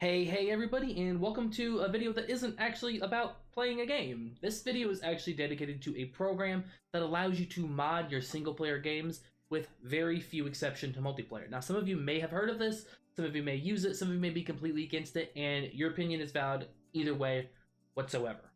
Hey everybody, and welcome to a video that isn't actually about playing a game. This video is actually dedicated to a program that allows you to mod your single player games with very few exception to multiplayer. Now, some of you may have heard of this, some of you may use it, some of you may be completely against it, and your opinion is valid either way whatsoever.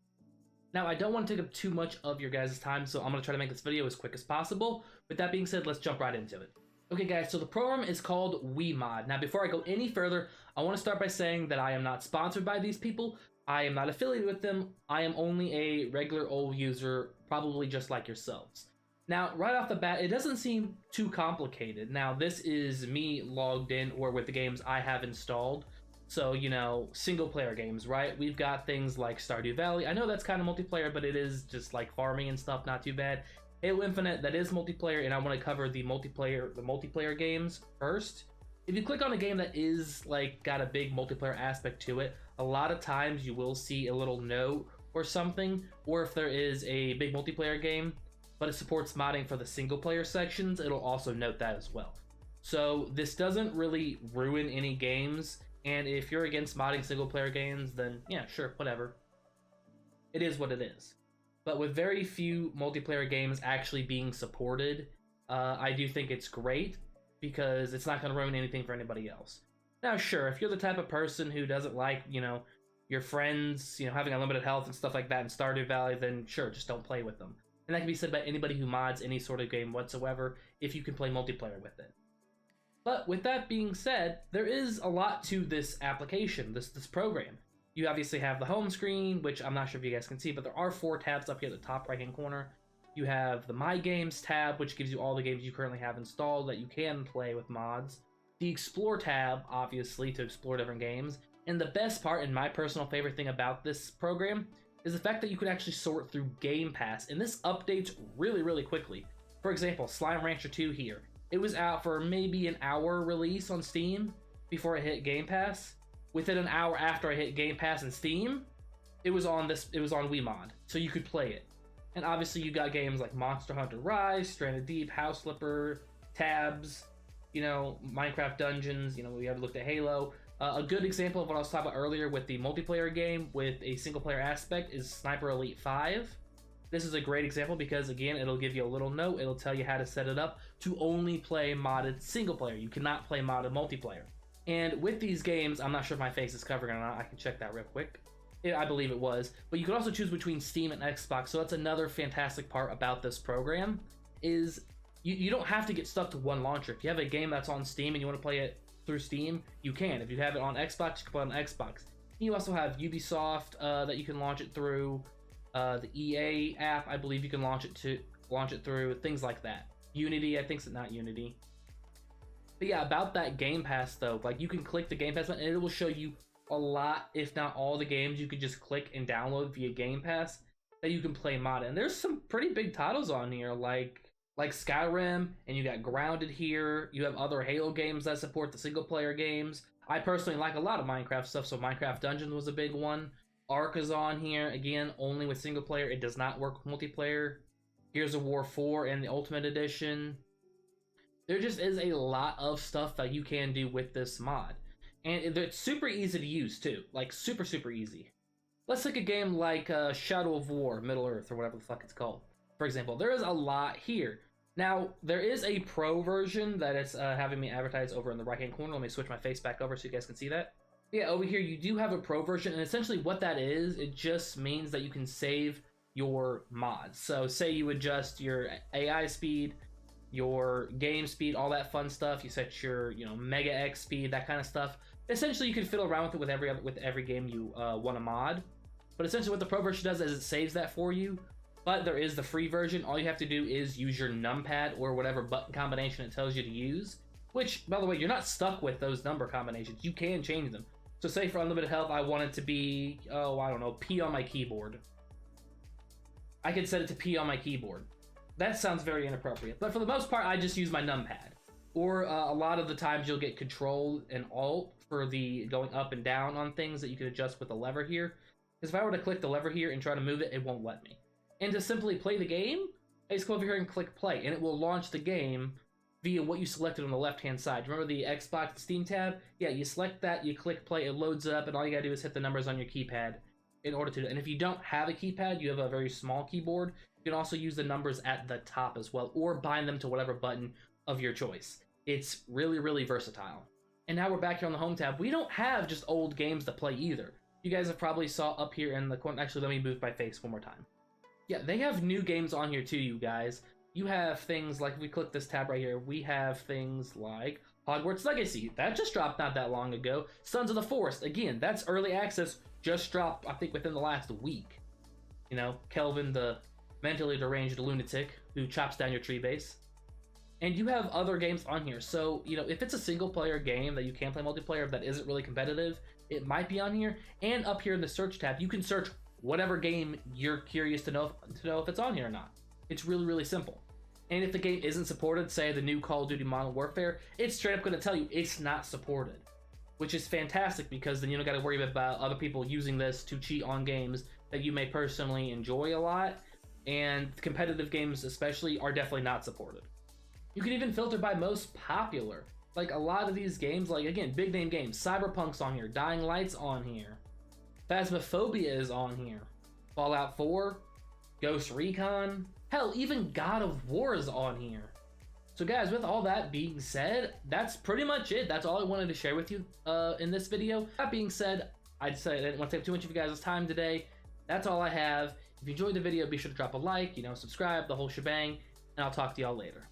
Now, I don't want to take up too much of your guys' time, so I'm going to try to make this video as quick as possible. With that being said, let's jump right into it. Okay guys, so the program is called WeMod. Now before I go any further, I want to start by saying that I am not sponsored by these people, I am not affiliated with them, I am only a regular old user, probably just like yourselves. Now right off the bat, it doesn't seem too complicated. Now this is me logged in or with the games I have installed. So, you know, single player games, right? We've got things like Stardew Valley. I know that's kind of multiplayer, but it is just like farming and stuff, not too bad. Halo Infinite, that is multiplayer, and I want to cover the multiplayer games first. If you click on a game that is like got a big multiplayer aspect to it, a lot of times you will see a little note or something, or if there is a big multiplayer game, but it supports modding for the single player sections, it'll also note that as well. So this doesn't really ruin any games, and if you're against modding single player games, then yeah, sure, whatever. It is what it is. But with very few multiplayer games actually being supported, I do think it's great because it's not going to ruin anything for anybody else. Now, sure, if you're the type of person who doesn't like, you know, your friends, you know, having unlimited health and stuff like that in Stardew Valley, then sure, just don't play with them. And that can be said by anybody who mods any sort of game whatsoever if you can play multiplayer with it. But with that being said, there is a lot to this application, this program. You obviously have the home screen, which I'm not sure if you guys can see, but there are 4 tabs up here at the top right-hand corner. You have the My Games tab, which gives you all the games you currently have installed that you can play with mods. The Explore tab, obviously, to explore different games. And the best part, and my personal favorite thing about this program, is the fact that you can actually sort through Game Pass, and this updates really, really quickly. For example, Slime Rancher 2 here. It was out for maybe an hour release on Steam before it hit Game Pass. Within an hour after I hit Game Pass and Steam, it was on WeMod, so you could play it. And obviously you got games like Monster Hunter Rise, Stranded Deep, House Flipper, Tabs, you know, Minecraft Dungeons, you know, we have looked at Halo. A good example of what I was talking about earlier with the multiplayer game with a single player aspect is Sniper Elite 5. This is a great example because, again, it'll give you a little note, it'll tell you how to set it up to only play modded single player. You cannot play modded multiplayer. And with these games, I'm not sure if my face is covering or not. I can check that real quick. I believe it was. But you can also choose between Steam and Xbox. So that's another fantastic part about this program is you don't have to get stuck to one launcher. If you have a game that's on Steam and you want to play it through Steam, you can. If you have it on Xbox, you can play it on Xbox. You also have Ubisoft that you can launch it through. The EA app, I believe you can launch it through. Things like that. Unity, I think it's not Unity. But yeah, about that Game Pass though, like you can click the Game Pass button and it will show you a lot, if not all the games you could just click and download via Game Pass that you can play modded. And there's some pretty big titles on here, like Skyrim, and you got Grounded here. You have other Halo games that support the single player games. I personally like a lot of Minecraft stuff, so Minecraft Dungeons was a big one. Ark is on here, again, only with single player. It does not work with multiplayer. Gears of War 4 and the Ultimate Edition. There just is a lot of stuff that you can do with this mod. And it's super easy to use, too. Like, super, super easy. Let's take a game like Shadow of War, Middle-earth, or whatever the fuck it's called. For example, there is a lot here. Now, there is a pro version that is having me advertise over in the right-hand corner. Let me switch my face back over so you guys can see that. Yeah, over here, you do have a pro version, and essentially what that is, it just means that you can save your mods. So, say you adjust your AI speed, your game speed, all that fun stuff. You set your, you know, Mega X speed, that kind of stuff. Essentially, you can fiddle around with it with every game you want to mod. But essentially, what the pro version does is it saves that for you. But there is the free version. All you have to do is use your numpad or whatever button combination it tells you to use. Which, by the way, you're not stuck with those number combinations. You can change them. So, say for unlimited health, I want it to be, oh, I don't know, P on my keyboard. I can set it to P on my keyboard. That sounds very inappropriate, but for the most part, I just use my numpad. Or a lot of the times you'll get Control and Alt for the going up and down on things that you can adjust with the lever here. Because if I were to click the lever here and try to move it, it won't let me. And to simply play the game, I just go over here and click play, and it will launch the game via what you selected on the left-hand side. Remember the Xbox Steam tab? Yeah, you select that, you click play, it loads up, and all you gotta do is hit the numbers on your keypad in order to do it. And if you don't have a keypad, you have a very small keyboard, you can also use the numbers at the top as well, or bind them to whatever button of your choice. It's really, really versatile. And now we're back here on the home tab. We don't have just old games to play either. You guys have probably saw up here in the corner. Actually, let me move my face one more time. Yeah, they have new games on here too, you guys. You have things like, if we click this tab right here, we have things like Hogwarts Legacy. That just dropped not that long ago. Sons of the Forest, again, that's early access, just dropped, I think, within the last week. You know, Kelvin, the mentally deranged lunatic who chops down your tree base. And you have other games on here. So, you know, if it's a single player game that you can play multiplayer that isn't really competitive, it might be on here. And up here in the search tab, you can search whatever game you're curious to know if it's on here or not. It's really, really simple. And if the game isn't supported, say the new Call of Duty Modern Warfare, it's straight up going to tell you it's not supported, which is fantastic because then you don't got to worry about other people using this to cheat on games that you may personally enjoy a lot. And competitive games especially are definitely not supported. You can even filter by most popular. Like a lot of these games, like again, big name games, Cyberpunk's on here, Dying Light's on here, Phasmophobia is on here, Fallout 4, Ghost Recon, hell, even God of War is on here. So guys, with all that being said, that's pretty much it. That's all I wanted to share with you in this video. That being said, I didn't want to take too much of you guys' time today. That's all I have. If you enjoyed the video, be sure to drop a like, subscribe, the whole shebang, and I'll talk to y'all later.